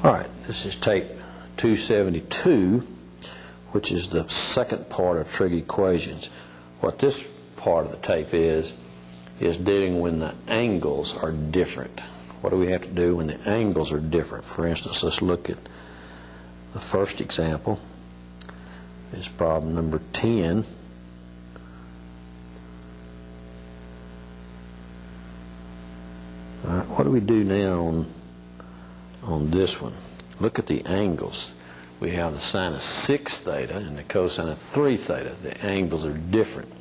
All right, this is tape 272, which is the second part of trig equations. What this part of the tape is dealing when the angles are different. What do we have to do when the angles are different? For instance, let's look at the first example. It's problem number 10. All right, what do we do now on this one? Look at the angles. We have the sine of 6 theta and the cosine of 3 theta. The angles are different.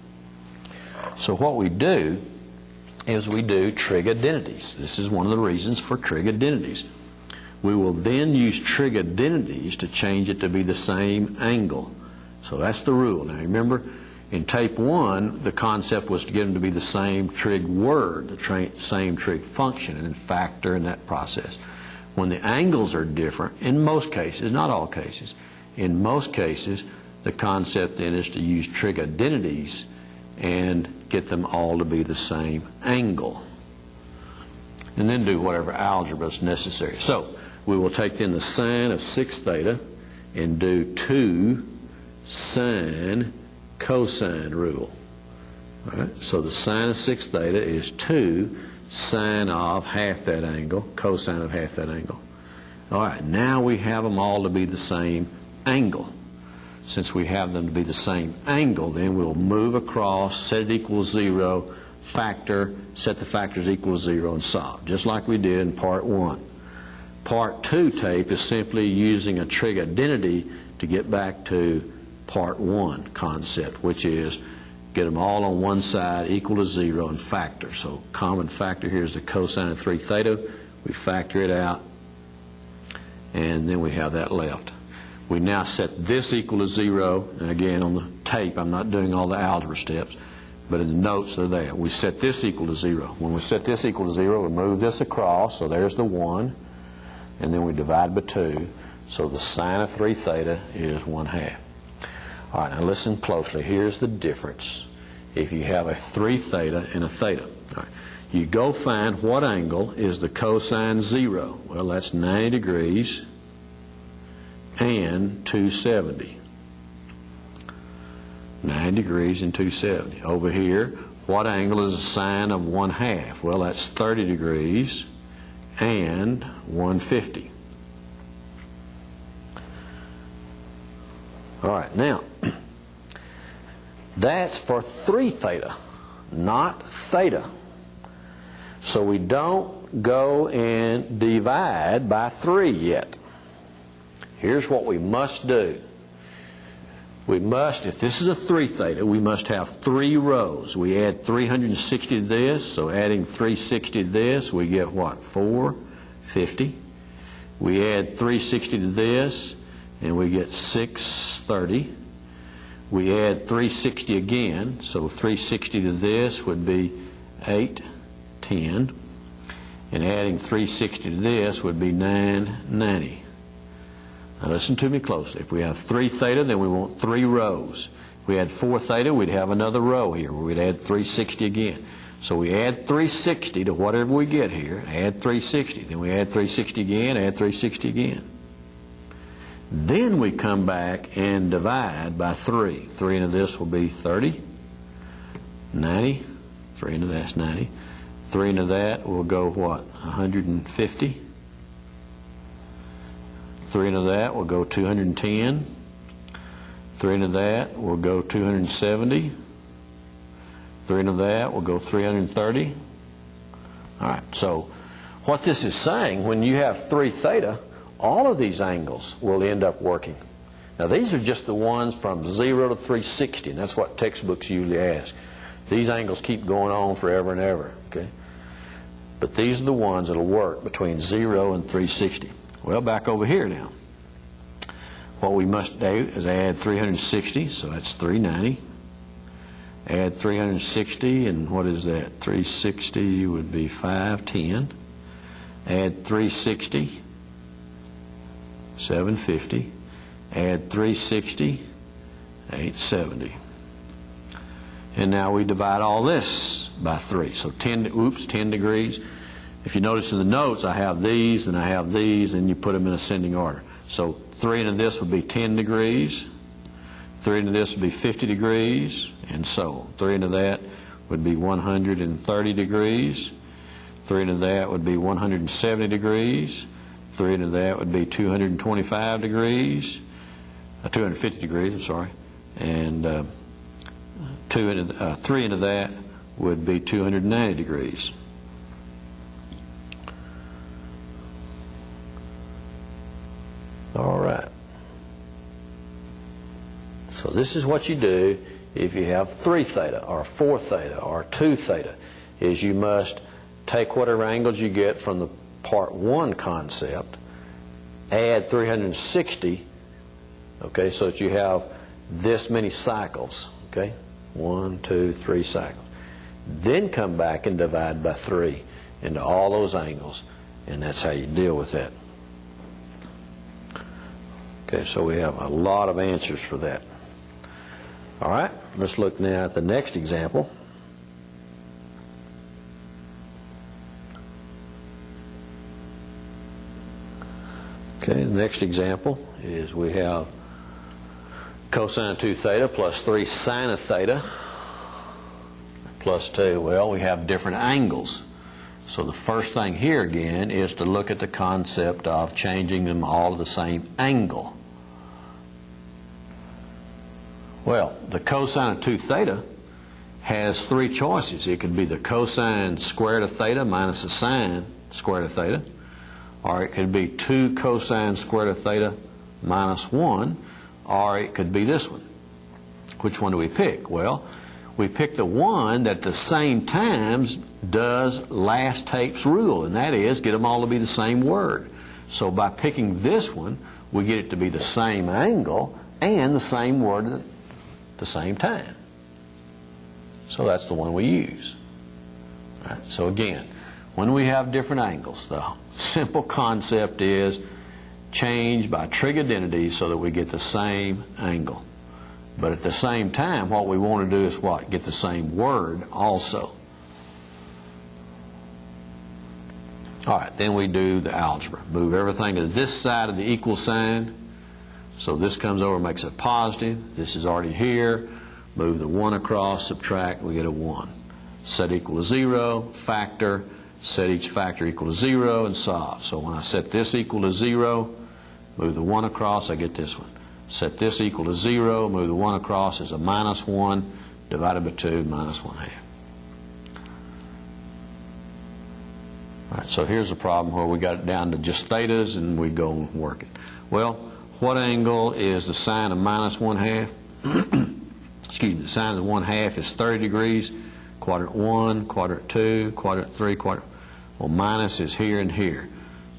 So what we do is we do trig identities. This is one of the reasons for trig identities. We will then use trig identities to change it to be the same angle. So that's the rule. Now remember, in tape 1, the concept was to get them to be the same trig word, the same trig function, and then factor in that process. When the angles are different, in most cases, not all cases, in most cases, the concept then is to use trig identities and get them all to be the same angle. And then do whatever algebra is necessary. So we will take then the sine of 6 theta and do 2 sine cosine rule. All right? So the sine of 6 theta is 2 sine of half that angle, cosine of half that angle. All right, now we have them all to be the same angle. Since we have them to be the same angle, then we'll move across, set it equals 0, factor, set the factors equal 0, and solve, just like we did in part 1. Part 2 tape is simply using a trig identity to get back to part 1 concept, which is get them all on one side equal to 0 and factor. So common factor here is the cosine of 3 theta. We factor it out, and then we have that left. We now set this equal to 0, and again on the tape I'm not doing all the algebra steps, but in the notes they're there. We set this equal to 0. When we set this equal to 0, we move this across, so there's the 1, and then we divide by 2, so the sine of 3 theta is 1/2. All right, now listen closely. Here's the difference. If you have a 3 theta and a theta, all right, you go find what angle is the cosine 0. Well, that's 90 degrees and 270. 90 degrees and 270. Over here, what angle is the sine of 1/2? Well, that's 30 degrees and 150. All right, now, that's for 3 theta, not theta. So we don't go and divide by 3 yet. Here's what we must do. We must, if this is a 3 theta, we must have 3 rows. We add 360 to this, so adding 360 to this, we get what? 450. We add 360 to this, and we get 630. We add 360 again, so 360 to this would be 810. And adding 360 to this would be 990. Now listen to me closely. If we have 3 theta, then we want 3 rows. If we had 4 theta, we'd have another row here where we'd add 360 again. So we add 360 to whatever we get here, add 360. Then we add 360 again, add 360 again. Then we come back and divide by 3. 3 into this will be 30, 90. 3 into that's 90. 3 into that will go what? 150. 3 into that will go 210. 3 into that will go 270. 3 into that will go 330. All right, so what this is saying, when you have 3 theta, all of these angles will end up working. Now these are just the ones from 0 to 360, and that's what textbooks usually ask. These angles keep going on forever and ever, okay? But these are the ones that will work between 0 and 360. Well, back over here now. What we must do is add 360, so that's 390. Add 360, and what is that? 360 would be 510. Add 360, 750. Add 360, 870. And now we divide all this by 3. So 10 degrees. if you notice in the notes, I have these and I have these, and you put them in ascending order. So 3 into this would be 10 degrees, 3 into this would be 50 degrees, and so on. 3 into that would be 130 degrees, 3 into that would be 170 degrees, 3 into that would be 225 degrees, 250 degrees, I'm sorry, and 3 into that would be 290 degrees. All right. So this is what you do if you have 3 theta or 4 theta or 2 theta, is you must take whatever angles you get from the part 1 concept, add 360, okay, so that you have this many cycles, okay, 1, 2, 3 cycles. Then come back and divide by 3 into all those angles, and that's how you deal with that. Okay, so we have a lot of answers for that. All right, let's look now at the next example. Okay, the next example is we have cosine of 2 theta plus 3 sine of theta plus 2. Well, we have different angles. So the first thing here again is to look at the concept of changing them all to the same angle. Well, the cosine of 2 theta has 3 choices. It could be the cosine squared of theta minus the sine squared of theta, or it could be 2 cosine squared of theta minus 1, or it could be this one. Which one do we pick? Well, we pick the one that at the same times does last tape's rule, and that is get them all to be the same word. So by picking this one, we get it to be the same angle and the same word at the same time. So that's the one we use. All right, so again, when we have different angles, the simple concept is change by trig identity so that we get the same angle. But at the same time, what we want to do is what? Get the same word also. All right, then we do the algebra. Move everything to this side of the equal sign. So this comes over and makes it positive. This is already here. Move the 1 across, subtract, we get a 1. Set equal to 0, factor, set each factor equal to 0, and solve. So when I set this equal to 0, move the 1 across, I get this one. Set this equal to 0, move the 1 across as a minus 1, divided by 2, minus 1/2. All right, so here's a problem where we got it down to just thetas, and we go and work it. Well, what angle is the sine of minus 1/2? Excuse me, the sine of 1/2 is 30 degrees. Quadrant 1, quadrant 2, quadrant 3, quadrant... Well, minus is here and here.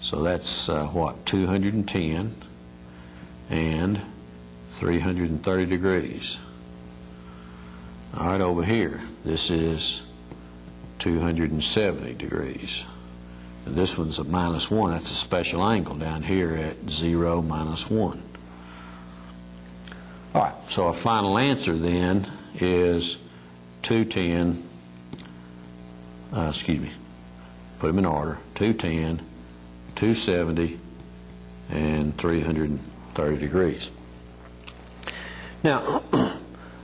So that's, what, 210 and 330 degrees. All right, over here, this is 270 degrees. And this one's a minus 1. That's a special angle down here at 0, minus 1. All right, so our final answer then is 210, put them in order, 210, 270, and 330 degrees. Now,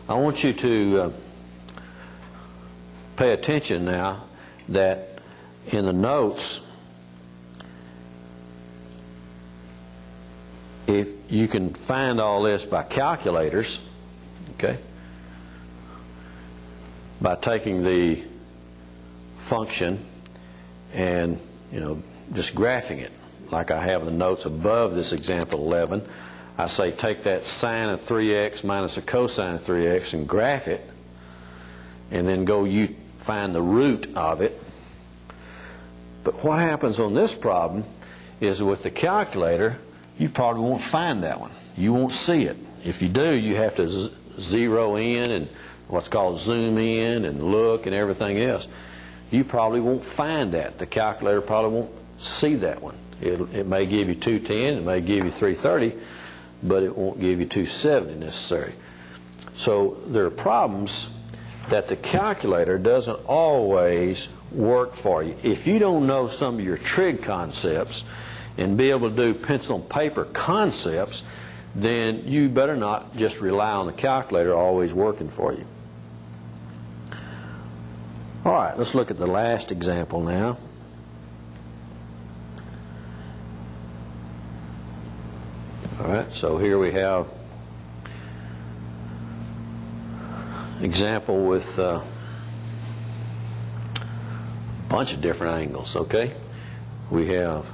I want you to pay attention now that in the notes, if you can find all this by calculators, okay, by taking the function and, just graphing it, like I have the notes above this example 11. I say take that sine of 3x minus a cosine of 3x and graph it, and then you find the root of it. But what happens on this problem is with the calculator, you probably won't find that one. You won't see it. If you do, you have to zero in and what's called zoom in and look and everything else. You probably won't find that. The calculator probably won't see that one. It may give you 210, it may give you 330, but it won't give you 270 necessarily. So there are problems that the calculator doesn't always work for you. If you don't know some of your trig concepts and be able to do pencil and paper concepts, then you better not just rely on the calculator always working for you. All right, let's look at the last example now. All right, so here we have example with a bunch of different angles, okay? We have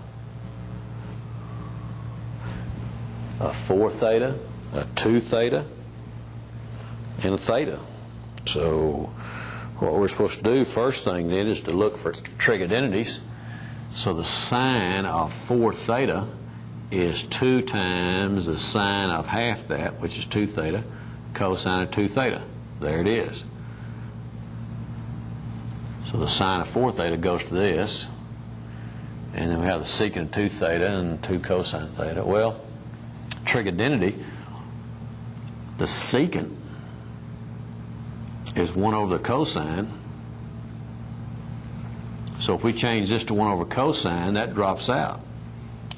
a 4 theta, a 2 theta, and a theta. So what we're supposed to do first thing then is to look for trig identities. So the sine of 4 theta is 2 times the sine of half that, which is 2 theta, cosine of 2 theta. There it is. So the sine of 4 theta goes to this, and then we have the secant of 2 theta and 2 cosine theta. Well, trig identity, the secant is 1 over the cosine. So if we change this to 1 over cosine, that drops out.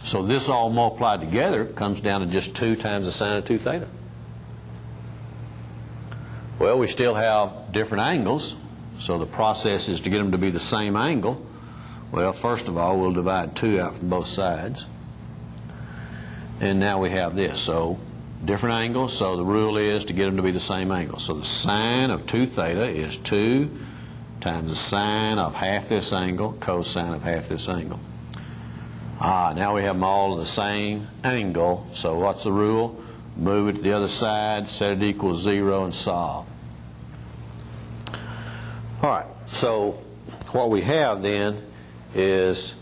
So this all multiplied together comes down to just 2 times the sine of 2 theta. Well, we still have different angles, so the process is to get them to be the same angle. Well, first of all, we'll divide 2 out from both sides. And now we have this. So different angles, so the rule is to get them to be the same angle. So the sine of 2 theta is 2 times the sine of half this angle, cosine of half this angle. Now we have them all in the same angle, so what's the rule? Move it to the other side, set it equals 0, and solve. All right, so what we have then is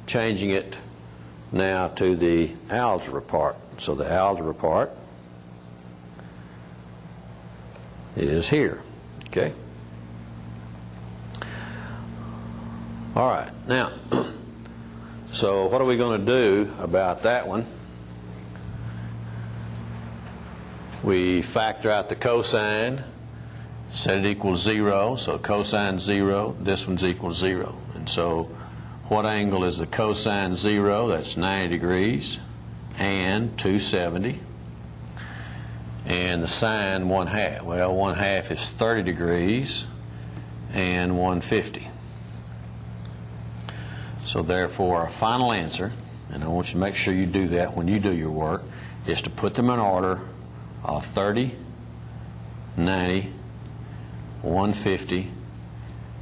changing it now to the algebra part. So the algebra part is here, okay? All right, now, so what are we going to do about that one? We factor out the cosine, set it equals 0, so cosine 0, this one's equals 0. And so what angle is the cosine 0? That's 90 degrees and 270. And the sine 1/2. Well, 1/2 is 30 degrees and 150. So therefore, our final answer, and I want you to make sure you do that when you do your work, is to put them in order of 30, 90, 150,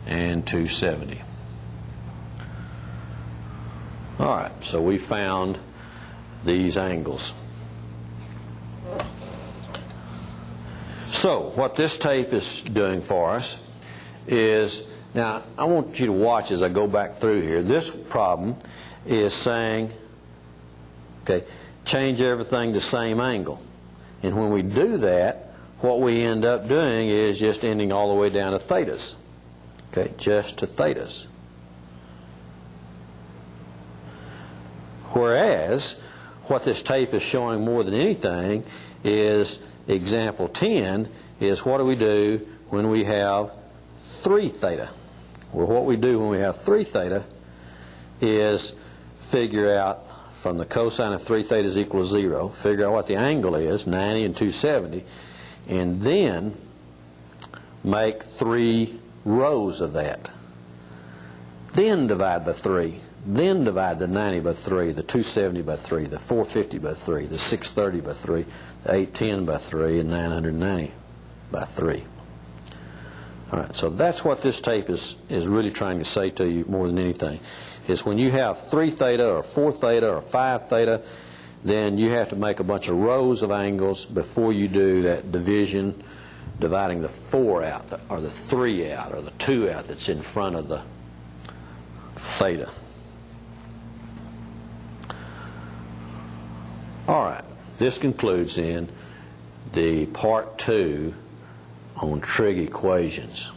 and 270. All right, so we found these angles. So what this tape is doing for us is, now I want you to watch as I go back through here. This problem is saying, okay, change everything the same angle. And when we do that, what we end up doing is just ending all the way down to thetas. Okay, just to thetas. Whereas, what this tape is showing more than anything is example 10 is what do we do when we have 3 theta. Well, what we do when we have 3 theta is figure out from the cosine of 3 theta is equal to 0, figure out what the angle is, 90 and 270, and then make 3 rows of that. Then divide by 3. Then divide the 90 by 3, the 270 by 3, the 450 by 3, the 630 by 3, the 810 by 3, and 990 by 3. All right, so that's what this tape is really trying to say to you more than anything, is when you have 3 theta or 4 theta or 5 theta, then you have to make a bunch of rows of angles before you do that division, dividing the 4 out, or the 3 out, or the 2 out that's in front of the theta. All right, this concludes then the part 2 on trig equations.